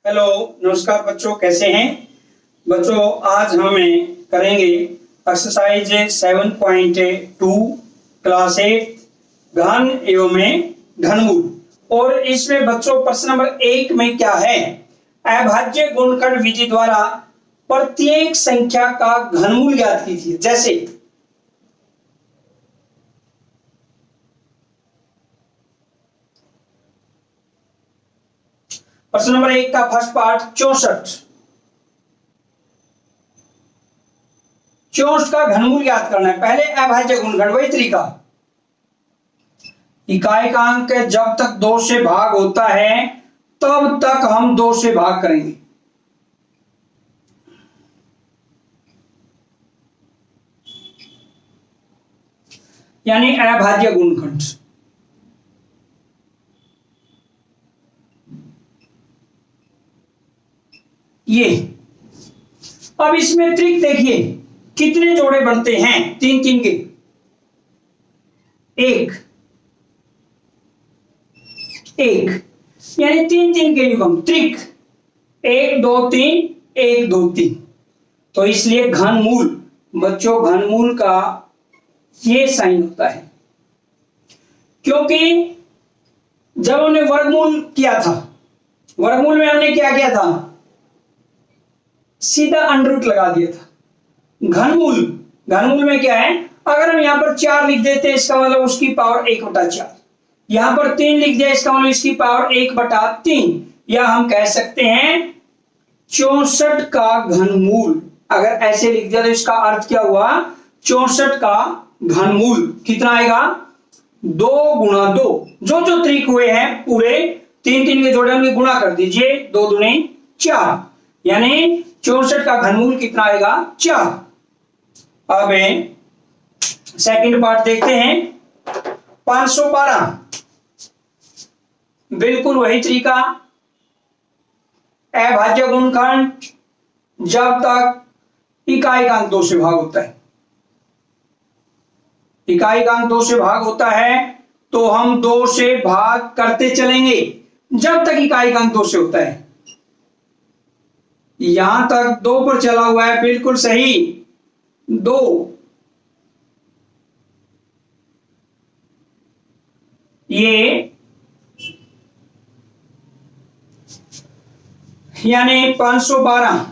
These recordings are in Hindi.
हेलो, नमस्कार बच्चों, कैसे हैं बच्चों। आज हमें करेंगे एक्सरसाइज 7.2 क्लास 8 घन एवं घनमूल। और इसमें बच्चों प्रश्न नंबर 1 में क्या है, अभाज्य गुणनखंड विधि द्वारा प्रत्येक संख्या का घनमूल ज्ञात कीजिए। जैसे प्रश्न नंबर 1 का फर्स्ट पार्ट 64 का घनमूल ज्ञात करना है। पहले अभाज्य गुणनखंड, वही तरीका, इकाई का अंक जब तक 2 से भाग होता है तब तक हम 2 से भाग करेंगे। यानी अभाज्य गुणनखंड। ये अब इसमें ट्रिक देखिए, कितने जोड़े बनते हैं, 3 के। एक यानी 3 के युग्म, त्रिक 1 2 3 1 2 3। तो इसलिए घनमूल बच्चों, घनमूल का ये साइन होता है, क्योंकि जब हमने वर्गमूल किया था, वर्गमूल में हमने क्या किया था, सीधा अंडर रूट लगा दिया था। घनमूल में क्या है, अगर हम यहां पर 4 लिख देते हैं इसका मतलब उसकी पावर 1/4, यहां पर 3 लिख दिया इसका मतलब इसकी पावर 1/3, या हम कह सकते हैं 64 का घनमूल। अगर ऐसे लिख दिया तो इसका अर्थ क्या हुआ, 64 का घनमूल कितना आएगा, 2 × 2। जो त्रिक हुए हैं पूरे 3 के जोड़े में गुणा कर दीजिए, 2 दूनी 4, यानी 64 का घनमूल कितना आएगा, 4। अब सेकंड पार्ट देखते हैं 512। बिल्कुल वही तरीका, अभाज्य गुणनखंड जब तक इकाई का अंक 2 से भाग होता है, इकाई का अंक 2 से भाग होता है तो हम 2 से भाग करते चलेंगे जब तक इकाई का अंक 2 से होता है। यहां तक 2 पर चला हुआ है, बिल्कुल सही, 2। ये यानी 512,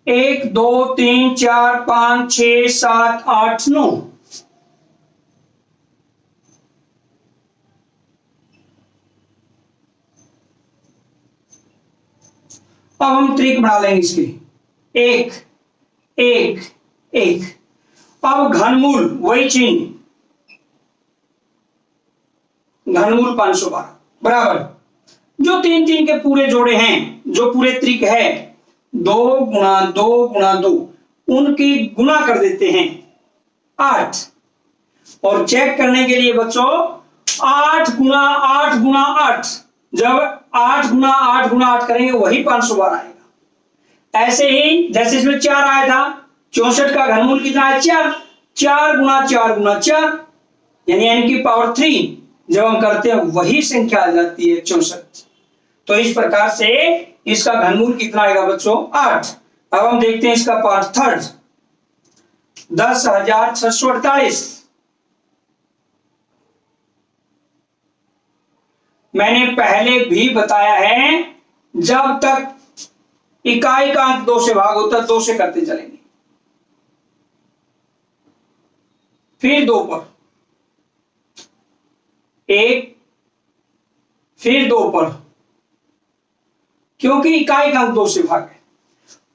1 2 3 4 5 6 7 8 9। अब हम त्रिक बना लेंगे इसके, 1 1 1। अब घनमूल वही चिन्ह, घनमूल 512 बराबर जो 3 के पूरे जोड़े हैं, जो पूरे त्रिक है 2 × 2 × 2, उनकी गुणा कर देते हैं 8। और चेक करने के लिए बच्चों 8 × 8 × 8, जब 8 × 8 × 8 करेंगे वही 512 आएगा। ऐसे ही जैसे इसमें 4 आया था, 64 का घनमूल कितना है, 4। 4 × 4 × 4 यानी n की पावर 3 जब हम करते हैं वही संख्या आ जाती है 64। तो इस प्रकार से इसका घनमूल कितना आएगा बच्चों, 8। अब हम देखते हैं इसका पार्ट थर्ड, 10,648। मैंने पहले भी बताया है, जब तक इकाई का अंक 2 से भाग होता है 2 से करते चलेंगे, फिर 2 पर 1, फिर 2 पर, क्योंकि इकाई का अंक 2 से भाग है।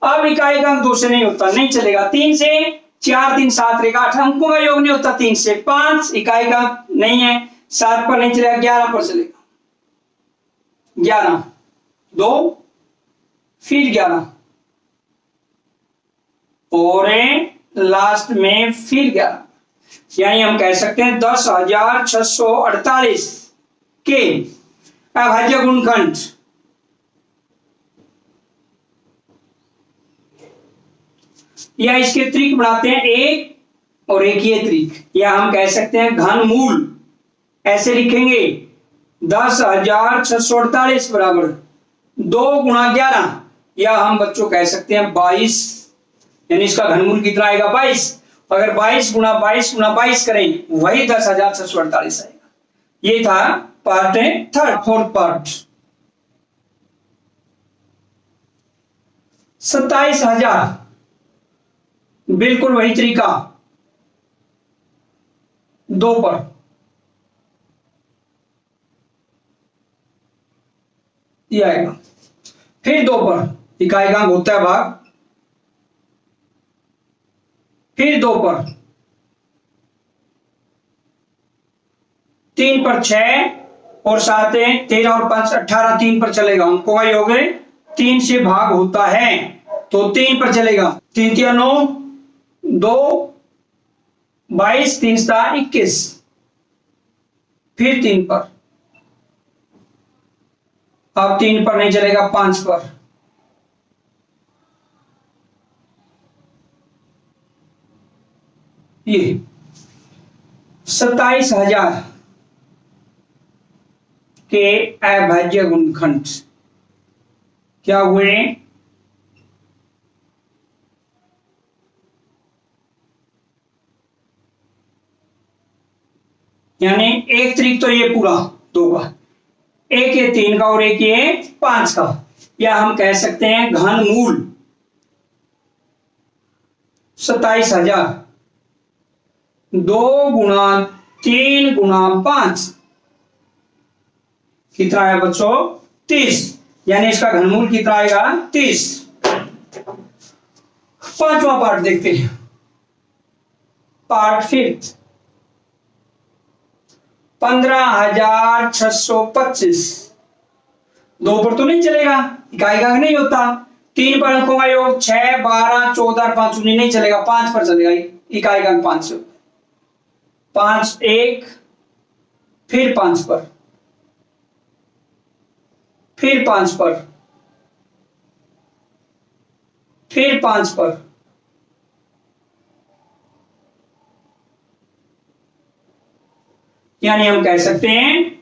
अब इकाई का अंक 2 से नहीं होता, नहीं चलेगा। 3 से 4 3 7 रहेगा, 8 अंकों का योग नहीं होता। 3 से 5 इकाई का नहीं है, 7 पर नहीं चलेगा, 11 पर चलेगा। 11 2 फिर 11 और लास्ट में फिर 11, यानी हम कह सकते हैं 10,648 के अभाज्य गुणनखंड या इसके त्रिक बनाते हैं 1 और 1 ये त्रिक, या हम कह सकते हैं घनमूल। ऐसे लिखेंगे 10,648 बराबर 2 गुणा 11, या हम बच्चों कह सकते हैं 22, यानी इसका घनमूल कितना आएगा 22। अगर 22 गुणा 22 गुणा 22 करें वही 10,648 आएगा। ये था पार्ट थर्ड। फोर्थ पार्ट 27,000, बिल्कुल वही तरीका 2 पर, ये आएगा। फिर 2 पर इकाई अंक होता है भाग, फिर 2 पर, 3 पर 6 और 7 13 और 5 18, 3 पर चलेगा। अंकों का योग 3 से भाग होता है तो 3 पर चलेगा। 3 3 9, 2 22, 3 7 21, फिर 3 पर, अब 3 पर नहीं चलेगा, 5 पर, ये 27,000 के अभाज्य गुणनखंड क्या हुए? यानी एक तरीक तो ये पूरा 2 का, एक ये 3 का और एक ये 5 का, या हम कह सकते हैं घनमूल 27,000 2 गुणा 3 गुणा 5 कितना है बच्चों? 30, यानी इसका घनमूल कितना आएगा? 30। पांचवा पार्ट देखते हैं, पार्ट फिफ्थ 15,625। 2 पर तो नहीं चलेगा, इकाई का नहीं होता। 3 पर अंकों का योग 6 12 14 5 19 नहीं चलेगा, 5 पर चलेगा, इकाई का 5 5 1, फिर 5 पर, फिर 5 पर, फिर 5 पर, यानी हम कह सकते हैं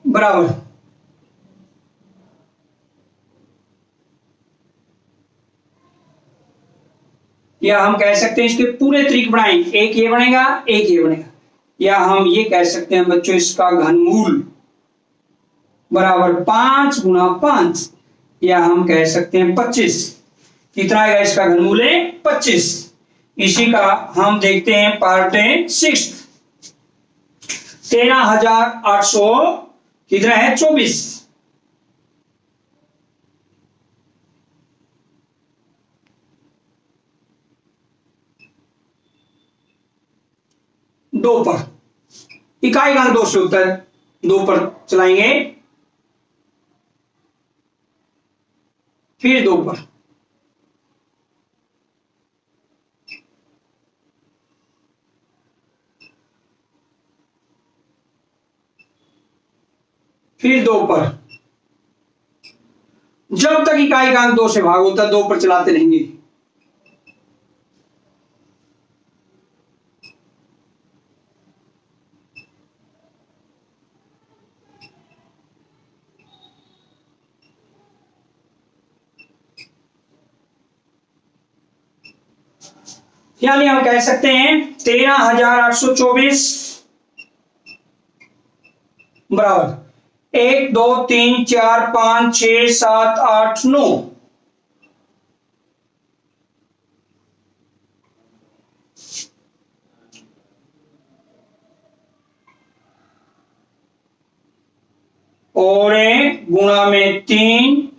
बराबर, या हम कह सकते हैं इसके पूरे तरीके बनाएंगे, एक ये बनेगा एक ये बनेगा, या हम ये कह सकते हैं बच्चों इसका घनमूल बराबर 5 गुणा 5, या हम कह सकते हैं 25। कितना आएगा इसका घनमूल? 25। इसी का हम देखते हैं पार्ट 6, 13,800 कितना है? 24। दो पर, इकाई का 2 से होता है, 2 पर चलाएंगे, फिर 2 पर, फिर 2 पर, जब तक इकाई का 2 से भाग होता है 2 पर चलाते रहेंगे। यानी हम कह सकते हैं 13,824 बराबर 1 2 3 4 5 6 7 8 9। और गुणा में 3,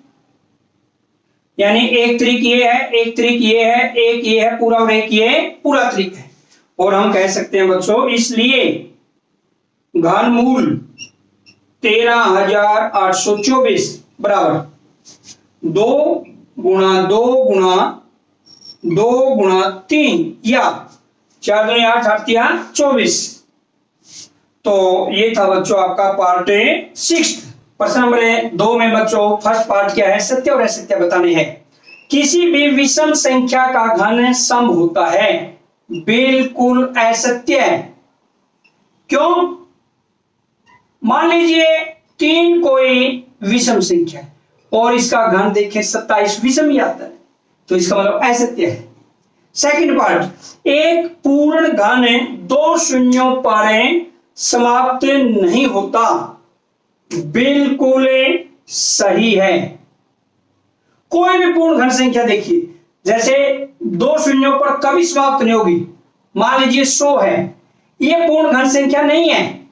यानी एक त्रिक ये है, एक त्रिक ये है, एक ये है पूरा और एक ये पूरा त्रिक है। और हम कह सकते हैं बच्चों इसलिए घनमूल 13,824 बराबर 2 गुणा 2 गुणा 2 गुणा 3, या 4 दूनी 8 8 24। तो ये था बच्चों आपका पार्ट 6। प्रश्न नंबर 2 में बच्चों फर्स्ट पार्ट क्या है? सत्य और असत्य बताने हैं। किसी भी विषम संख्या का घन सम होता है, बिल्कुल असत्य है। क्यों? मान लीजिए 3 कोई विषम संख्या है और इसका घन देखें 27 विषम ही आता है, तो इसका मतलब असत्य है। सेकंड पार्ट, एक पूर्ण घन 2 शून्यों पर समाप्त नहीं होता, बिल्कुल सही है। कोई भी पूर्ण घन संख्या देखिए, जैसे 2 शून्यों पर कभी समाप्त नहीं होगी। मान लीजिए 100 है, यह पूर्ण घन संख्या नहीं है।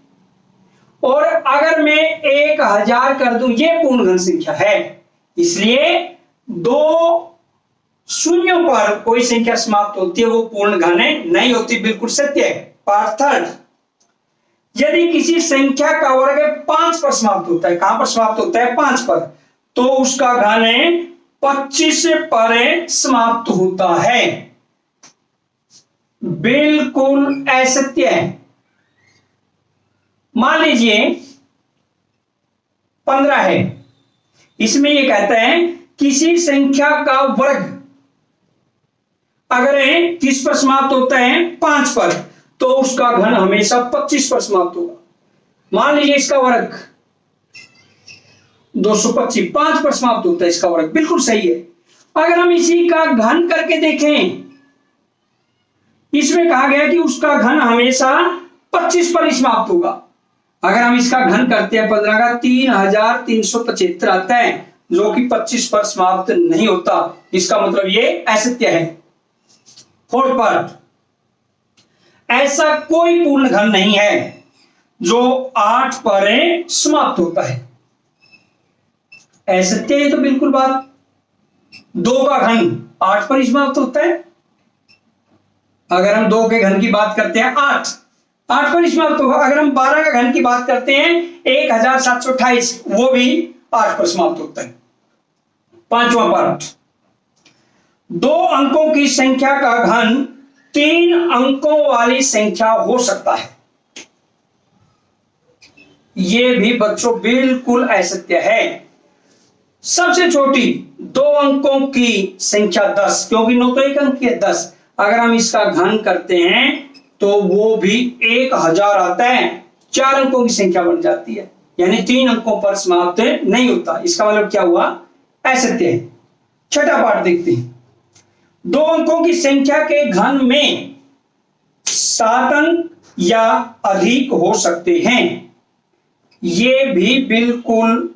और अगर मैं 1000 कर दूं, यह पूर्ण घन संख्या है। इसलिए 2 शून्यों पर कोई संख्या समाप्त होती है, वो पूर्ण घन नहीं होती, बिल्कुल सत्य है। पार्ट थर्ड, यदि किसी संख्या का वर्ग 5 पर समाप्त होता है, कहां पर समाप्त होता है? 5 पर, तो उसका घन 25 पर समाप्त होता है, बिल्कुल असत्य है। मान लीजिए 15 है, इसमें यह कहता है किसी संख्या का वर्ग अगर किस पर समाप्त होता है? 5 पर, तो उसका घन हमेशा 25 पर समाप्त होगा। मान लीजिए इसका वर्ग 225, 5 पर समाप्त होता है इसका वर्ग, बिल्कुल सही है। अगर हम इसी का घन करके देखें, इसमें कहा गया कि उसका घन हमेशा 25 पर ही समाप्त होगा। अगर हम इसका घन करते हैं 15 का, 3375 आता है, जो कि 25 पर समाप्त नहीं होता। इसका मतलब ये असत्य है। फोर्थ पार्ट, ऐसा कोई पूर्ण घन नहीं है जो 8 पर समाप्त होता है। असत्य है तो बिल्कुल बात। 2 का घन 8 पर ही समाप्त होता है। अगर हम 2 के घन की बात करते हैं, 8 पर ही समाप्त होगा। अगर हम 12 का घन की बात करते हैं, 1728, वो भी 8 पर समाप्त होता है। पांचवा पार्ट, 2 अंकों की संख्या का घन 3 अंकों वाली संख्या हो सकता है। यह भी बच्चों बिल्कुल असत्य है। सबसे छोटी 2 अंकों की संख्या 10, क्योंकि 9 तो 1 अंक की है, 10। अगर हम इसका घन करते हैं तो वो भी 1000 आता है, 4 अंकों की संख्या बन जाती है, यानी 3 अंकों पर समाप्त नहीं होता। इसका मतलब क्या हुआ? असत्य है। छठा पार्ट देखते हैं, 2 अंकों की संख्या के घन में 7 अंक या अधिक हो सकते हैं। यह भी बिल्कुल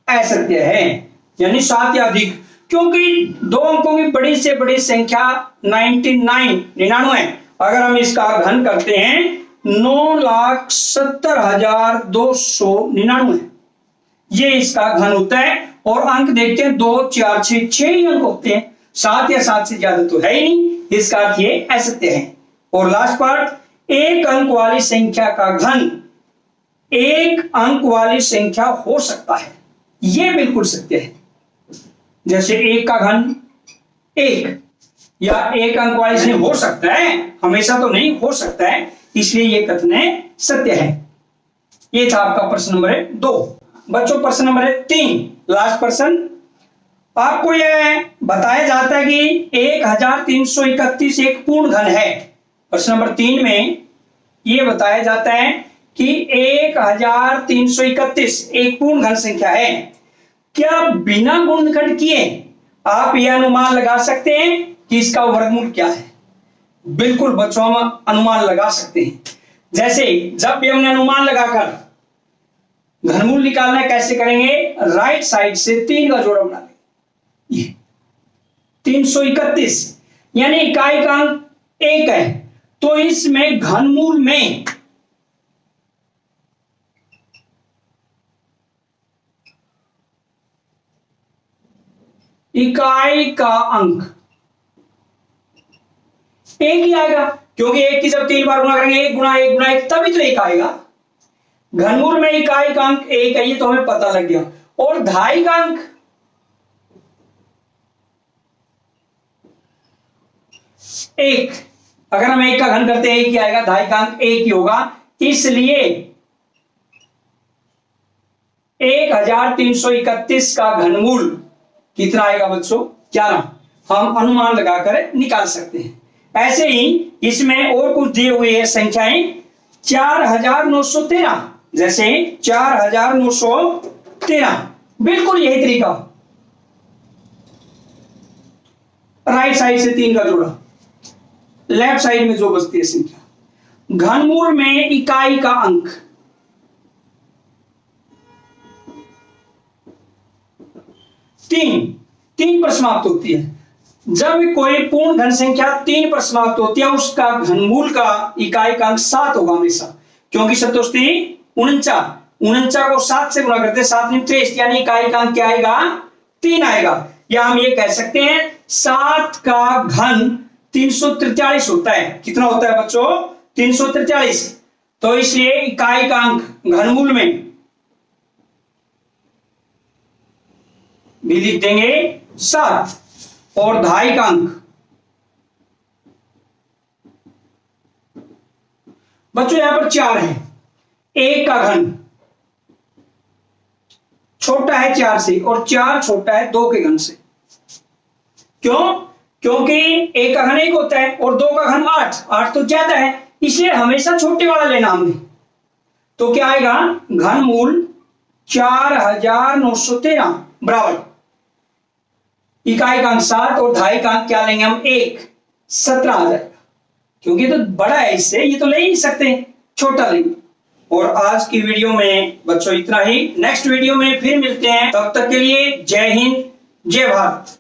असत्य है, यानी 7 या अधिक, क्योंकि 2 अंकों की बड़ी से बड़ी संख्या 99 है। अगर हम इसका घन करते हैं 9,70,299, ये इसका घन होता है। और अंक देखते हैं 2, 4, 6 ही अंक होते हैं, 7 या 7 से ज्यादा तो है ही नहीं। इसका अर्थ ये असत्य है। और लास्ट पार्ट, 1 अंक वाली संख्या का घन 1 अंक वाली संख्या हो सकता है। यह बिल्कुल सत्य है। जैसे 1 का घन 1 या 1 अंक वाली संख्या हो सकता है, हमेशा तो नहीं हो सकता है, इसलिए यह कथन सत्य है। यह था आपका प्रश्न नंबर 2। बच्चों प्रश्न नंबर 3, लास्ट प्रश्न, आपको यह बताया जाता है कि 1331 एक पूर्ण घन है। प्रश्न नंबर 3 में यह बताया जाता है कि 1331 एक पूर्ण घन संख्या है। क्या बिना गुणनखंड किए आप यह अनुमान लगा सकते हैं कि इसका वर्गमूल क्या है? बिल्कुल बच्चों, हम अनुमान लगा सकते हैं। जैसे जब भी हमने अनुमान लगाकर घनमूल निकालना है, कैसे करेंगे? राइट साइड से 3 का जोड़ा बना लेंगे। 331 यानी इकाई का अंक 1 है, तो इसमें घनमूल में इकाई का अंक 1 ही आएगा, क्योंकि 1 की जब 3 बार गुणा करेंगे, 1 गुणा 1 गुणा 1, तभी तो 1 आएगा। घनमूल में इकाई का अंक 1 है, ये तो हमें पता लग गया। और धाई का अंक 1, अगर हम 1 का घन करते हैं 1 ही आएगा, धाई का अंक 1 ही होगा। इसलिए 1331 का घनमूल कितना आएगा बच्चों? 11। हम अनुमान लगाकर निकाल सकते हैं। ऐसे ही इसमें और कुछ दिए हुए हैं संख्याएं, 4913, जैसे 4913, बिल्कुल यही तरीका। राइट साइड से 3 का जोड़ा, लेफ्ट साइड में जो बचती है संख्या। घनमूल में इकाई का अंक, तीन पर समाप्त होती है। जब कोई पूर्ण घन संख्या 3 पर समाप्त होती है, उसका घनमूल का इकाई का अंक 7 होगा हमेशा, क्योंकि 7 49 को 7 से गुणा करते हैं, 7 × 3, यानी इकाई का अंक क्या आएगा? 3 आएगा। या हम ये कह सकते हैं 7 का घन 343 होता है। कितना होता है बच्चों? 343। तो इसलिए इकाई का अंक घनमूल में भी लिख देंगे 7, और दहाई का अंक, बच्चों यहां पर 4 है। 1 का घन छोटा है 4 से, और 4 छोटा है 2 के घन से। क्यों? क्योंकि 1 का घन 1 होता है और 2 का घन 8 तो ज्यादा है, इसलिए हमेशा छोटे वाला लेना हमने। तो क्या आएगा? घनमूल 4913 बराबर इकाई का अंक 7 और दहाई का अंक क्या लेंगे हम? 1, 17 आ जाएगा। क्योंकि ये तो बड़ा है, इससे ये तो ले ही नहीं सकते, छोटा लेंगे। और आज की वीडियो में बच्चों इतना ही। नेक्स्ट वीडियो में फिर मिलते हैं, तब तक के लिए जय हिंद, जय भारत।